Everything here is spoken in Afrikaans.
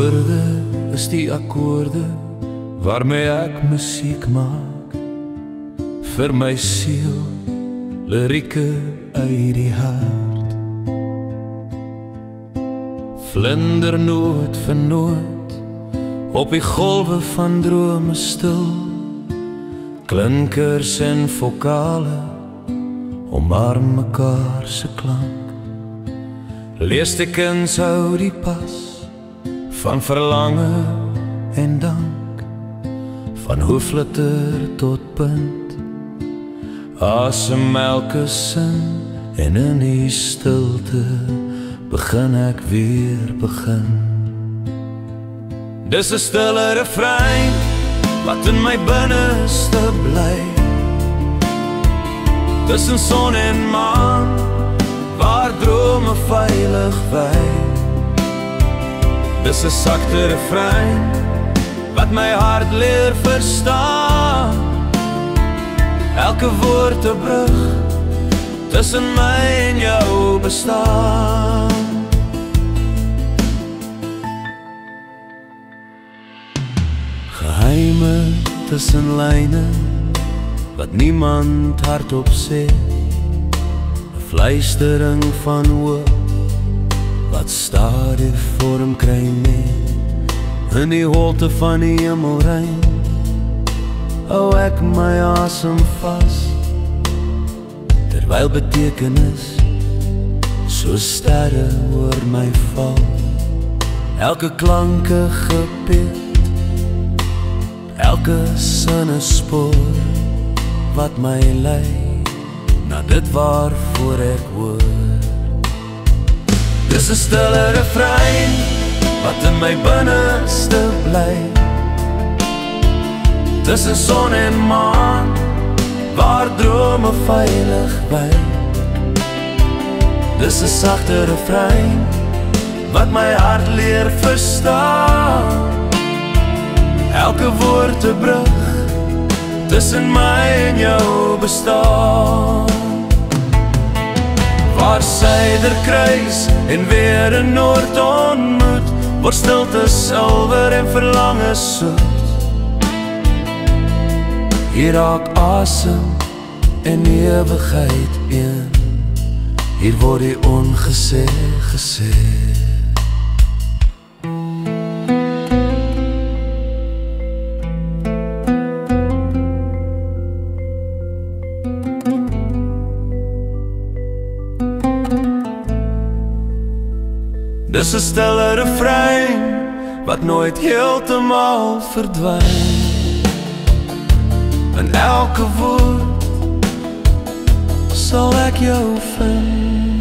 Woorde is die akkoorde waarmee ek musiek maak vir my siel, lirieke uit die hart. Vlindernoot vir noot op die golwe van drome stil, klinkers en vokale omarm mekaar se klank. Lees tekens hou die pas van verlange en dank, van hoefletter tot punt, asem elke sin, en in die stilte begin ek weer begin. Dis 'n stille refrein wat in my binneste bly, tussen son en maan waar drome veilig wy. Dis 'n sagte refrein wat my hart leer verstaan, elke woord 'n brug tussen my en jou bestaan. Geheime tussen lyne wat niemand hardop sê, 'n fluistering van hoop wat stadig vorm kry meer in die holte van die hemelruim. Hou ek my asem vas terwyl betekenis so sterre oor my val, elke klanke gebed, elke sinnespoor wat my lei na dit waarvoor ek hoor. Dis 'n stille refrein wat in my binneste bly, tussen son en maan waar drome veilig wy. Dis 'n sagte refrein wat my hart leer verstaan, elke woord 'n brug tussen my en jou bestaan. Waar suider kruis en weer in noord ontmoet, word stilte silwer en verlange soet. Hier raak asem en ewigheid een, hier word die ongesê gesê. Dis 'n stille refrein wat nooit heeltemal verdwyn. In elke woord sal ek jou vind.